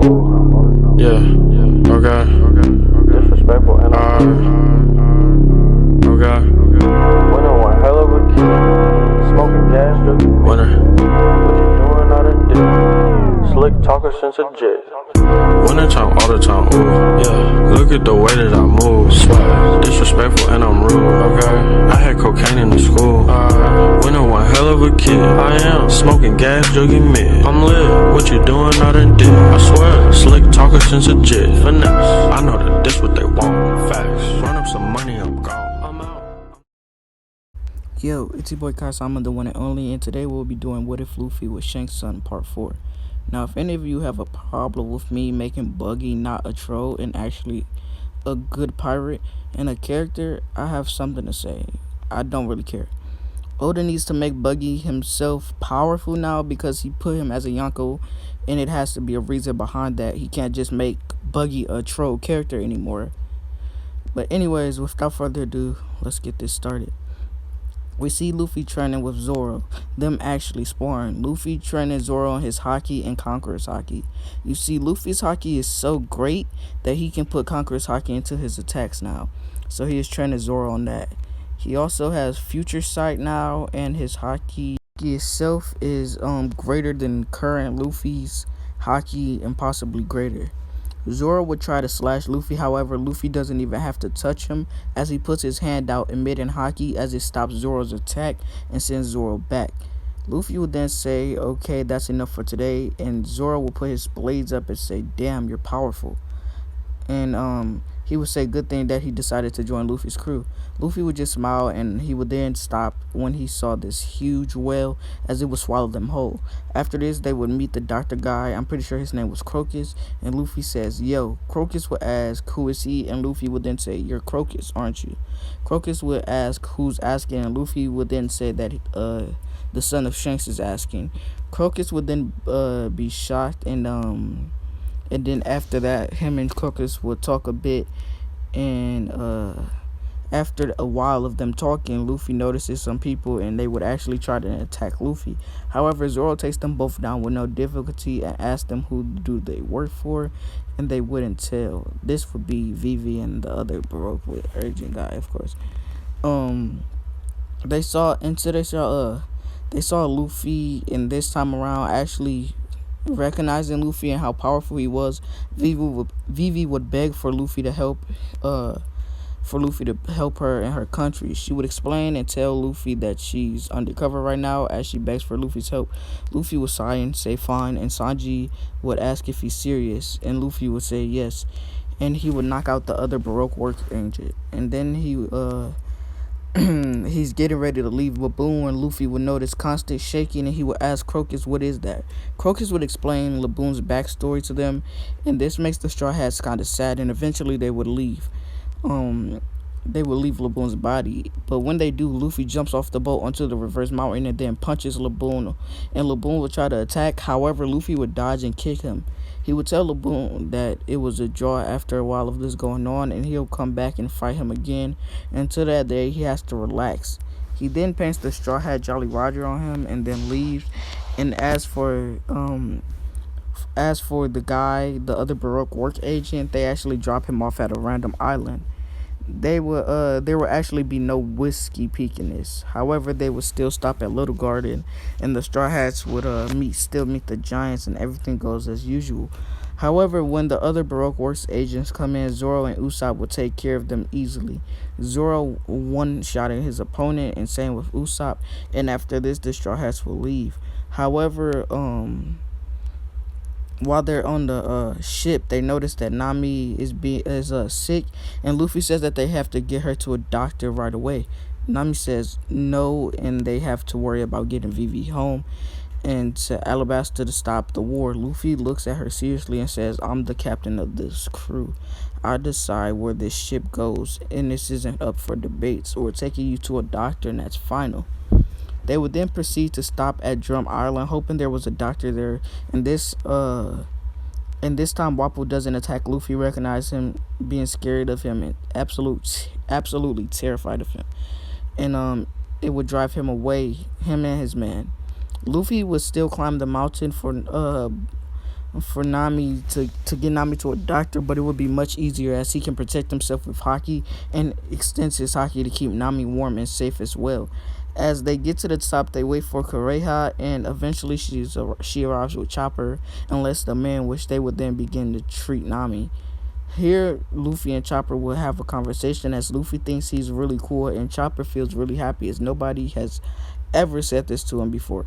Yeah, okay. Disrespectful and Okay. winner one hell of a kid. Smoking gas, drinking Winner. what you doing out of dick. Slick talker since a jet. Winter time, all the time, ooh, yeah. Look at the way that I move, swag. Disrespectful and I'm rude, okay. I had cocaine in the school, winter one hell of a kid. I am smoking gas, drinking mid. I'm lit, what you doing out in dick? I swear, slick talker since a jet. Finesse, I know that this what they want, facts. Run up some money, I'm gone, I'm out. Yo, it's your boy Kasama, the one and only, and today we'll be doing What If Luffy was Shanks' son, part 4. Now, if any of you have a problem with me making Buggy not a troll and actually a good pirate and a character, I have something to say. I don't really care. Oda needs to make Buggy himself powerful now because he put him as a Yonko, and it has to be a reason behind that. He can't just make Buggy a troll character anymore. But anyways, without further ado, let's get this started. We see Luffy training with Zoro, them actually sparring. Luffy training Zoro on his haki and Conqueror's haki. You see, Luffy's haki is so great that he can put Conqueror's haki into his attacks now. So he is training Zoro on that. He also has future sight now, and his haki itself is greater than current Luffy's haki and possibly greater. Zoro would try to slash Luffy, however, Luffy doesn't even have to touch him as he puts his hand out emitting haki as it stops Zoro's attack and sends Zoro back. Luffy would then say, okay, that's enough for today, and Zoro will put his blades up and say, damn, you're powerful. And he would say, good thing that he decided to join Luffy's crew. Luffy would just smile, and he would then stop when he saw this huge whale as it would swallow them whole. After this, they would meet the doctor guy. I'm pretty sure his name was Crocus, and Luffy says, yo. Crocus would ask, who is he? And Luffy would then say, you're Crocus, aren't you? Crocus would ask, who's asking? And Luffy would then say that the son of Shanks is asking. Crocus would then be shocked, and then after that, him and Crocus would talk a bit, and after a while of them talking, Luffy notices some people, and they would actually try to attack Luffy. However, Zoro takes them both down with no difficulty and asks them who do they work for, and they wouldn't tell. This would be Vivi and the other Baroque with urgent guy, of course. They saw Luffy, and this time around actually recognizing Luffy and how powerful he was. Vivi would beg for Luffy to help her in her country. She would explain and tell Luffy that she's undercover right now as she begs for Luffy's help. Luffy would sigh and say fine, and Sanji would ask if he's serious, and Luffy would say yes, and he would knock out the other Baroque work agent. And then he's getting ready to leave Laboon when Luffy would notice constant shaking, and he would ask Crocus, what is that? Crocus would explain Laboon's backstory to them, and this makes the Straw Hats kind of sad, and eventually they would leave. They would leave Laboon's body, but when they do, Luffy jumps off the boat onto the reverse mountain and then punches Laboon, and Laboon would try to attack. However, Luffy would dodge and kick him. He would tell Laboon that it was a draw after a while of this going on, and he'll come back and fight him again. Until that day, he has to relax. He then paints the Straw Hat Jolly Roger on him and then leaves. And as for the guy, the other Baroque work agent, they actually drop him off at a random island. There will actually be no whiskey peak in this. However, they would still stop at Little Garden, and the Straw Hats would still meet the Giants, and everything goes as usual. However, when the other Baroque Works agents come in, Zoro and Usopp will take care of them easily. Zoro one-shotting his opponent, and same with Usopp, and after this, the Straw Hats will leave. However, while they're on the ship, they notice that Nami is sick, and Luffy says that they have to get her to a doctor right away. Nami says no, and they have to worry about getting Vivi home and to Alabasta to stop the war. Luffy looks at her seriously and says, I'm the captain of this crew. I decide where this ship goes, and this isn't up for debates. We're taking you to a doctor, and that's final. They would then proceed to stop at Drum Island, hoping there was a doctor there. And this time, Wappo doesn't attack Luffy, recognize him, being scared of him, and absolutely terrified of him. And it would drive him away, him and his man. Luffy would still climb the mountain for for Nami to get Nami to a doctor, but it would be much easier as he can protect himself with haki and extends his haki to keep Nami warm and safe as well. As they get to the top, they wait for Kureha, and eventually she arrives with Chopper and lets them in, which they would then begin to treat Nami. Here, Luffy and Chopper will have a conversation as Luffy thinks he's really cool and Chopper feels really happy as nobody has ever said this to him before.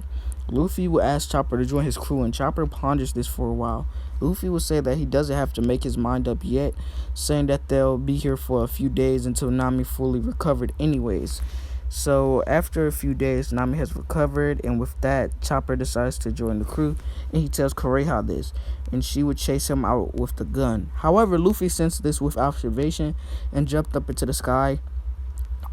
Luffy will ask Chopper to join his crew and Chopper ponders this for a while. Luffy will say that he doesn't have to make his mind up yet, saying that they'll be here for a few days until Nami fully recovered anyways. So after a few days, Nami has recovered, and with that, Chopper decides to join the crew, and he tells Kureha this, and she would chase him out with the gun. However, Luffy sensed this with observation and jumped up into the sky,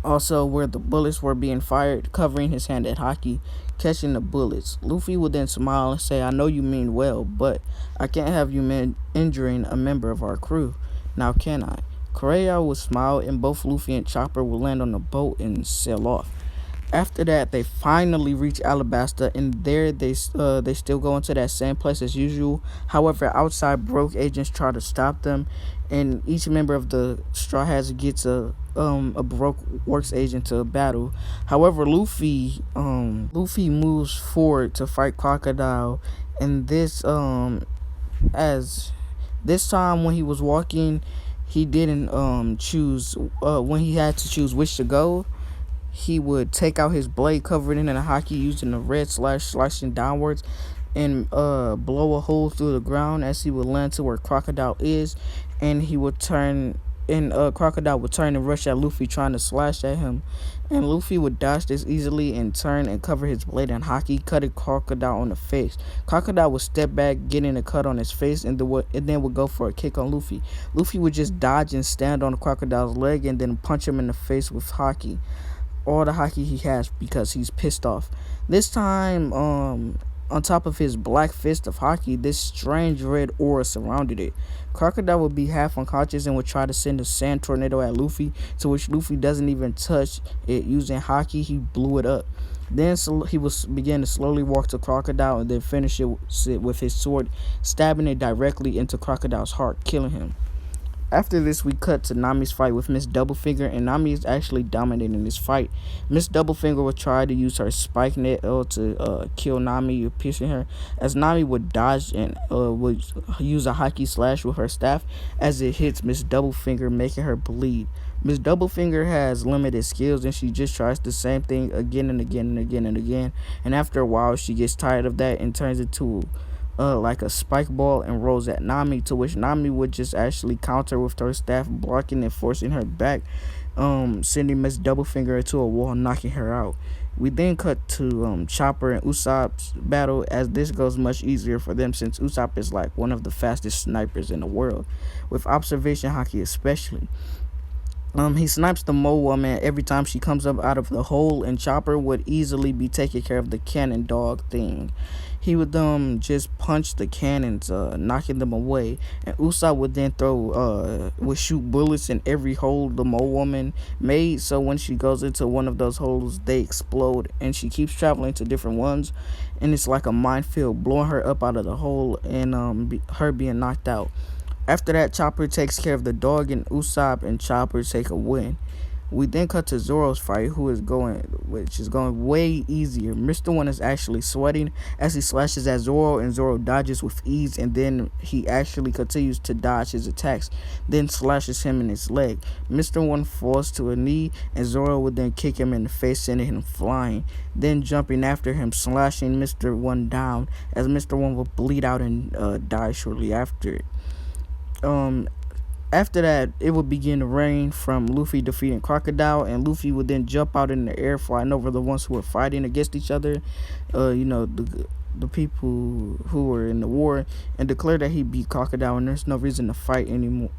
also where the bullets were being fired, covering his hand at haki, catching the bullets. Luffy would then smile and say, "I know you mean well, but I can't have you injuring a member of our crew. Now can I?" Kureha would smile, and both Luffy and Chopper will land on the boat and sail off. After that, they finally reach Alabasta, and there they still go into that same place as usual. However, outside, Broke agents try to stop them, and each member of the Straw Hats gets a Broke Works agent to battle. However, Luffy moves forward to fight Crocodile, and as this time when he was walking, he didn't choose when he had to choose which to go. He would take out his blade covered in a haki using the red slash slicing downwards and blow a hole through the ground as he would land to where Crocodile is, and he would turn and Crocodile would turn and rush at Luffy trying to slash at him, and Luffy would dodge this easily and turn and cover his blade in haki, cutting Crocodile on the face. Crocodile would step back, getting a cut on his face, and then would go for a kick on Luffy. Luffy would just dodge and stand on the Crocodile's leg and then punch him in the face with haki, all the haki he has, because he's pissed off. This time, on top of his black fist of haki, this strange red aura surrounded it. Crocodile would be half unconscious and would try to send a sand tornado at Luffy, to which Luffy doesn't even touch it. Using haki, he blew it up. Then he will begin to slowly walk to Crocodile and then finish it with his sword, stabbing it directly into Crocodile's heart, killing him. After this, we cut to Nami's fight with Miss Doublefinger, and Nami is actually dominating this fight. Miss Doublefinger would try to use her spike net to kill Nami, piercing her, as Nami would dodge and would use a haki slash with her staff as it hits Miss Doublefinger, making her bleed. Miss Doublefinger has limited skills, and she just tries the same thing again and again and again and again, and after a while, she gets tired of that and turns into like a spike ball and rolls at Nami, to which Nami would just actually counter with her staff, blocking and forcing her back, sending Miss Doublefinger into a wall, knocking her out. We then cut to Chopper and Usopp's battle, as this goes much easier for them since Usopp is like one of the fastest snipers in the world, with observation haki especially. He snipes the mole woman every time she comes up out of the hole, and Chopper would easily be taking care of the cannon dog thing. He would just punch the cannons, knocking them away, and Usopp would then would shoot bullets in every hole the mole woman made, so when she goes into one of those holes, they explode, and she keeps traveling to different ones, and it's like a minefield, blowing her up out of the hole and her being knocked out. After that, Chopper takes care of the dog, and Usopp and Chopper take a win. We then cut to Zoro's fight, which is going way easier. Mr. One is actually sweating as he slashes at Zoro, and Zoro dodges with ease, and then he actually continues to dodge his attacks, then slashes him in his leg. Mr. One falls to a knee, and Zoro would then kick him in the face, sending him flying, then jumping after him, slashing Mr. One down, as Mr. One will bleed out and die shortly after it. After that, it would begin to rain from Luffy defeating Crocodile, and Luffy would then jump out in the air, flying over the ones who were fighting against each other, the people who were in the war, and declare that he beat Crocodile and there's no reason to fight anymore.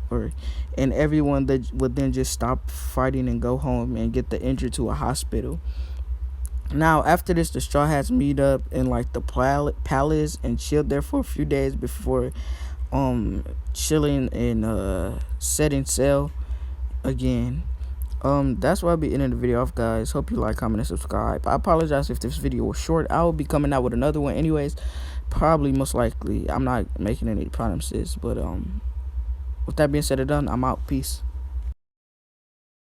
And everyone that would then just stop fighting and go home and get the injured to a hospital. Now, after this, the Straw Hats meet up in like the palace and chill there for a few days before chilling and setting sail again. That's why I'll be ending the video off, guys. Hope you like, comment, and subscribe. I apologize if this video was short. I will be coming out with another one anyways, Probably, most likely. I'm not making any promises, but with that being said and done, I'm out. Peace.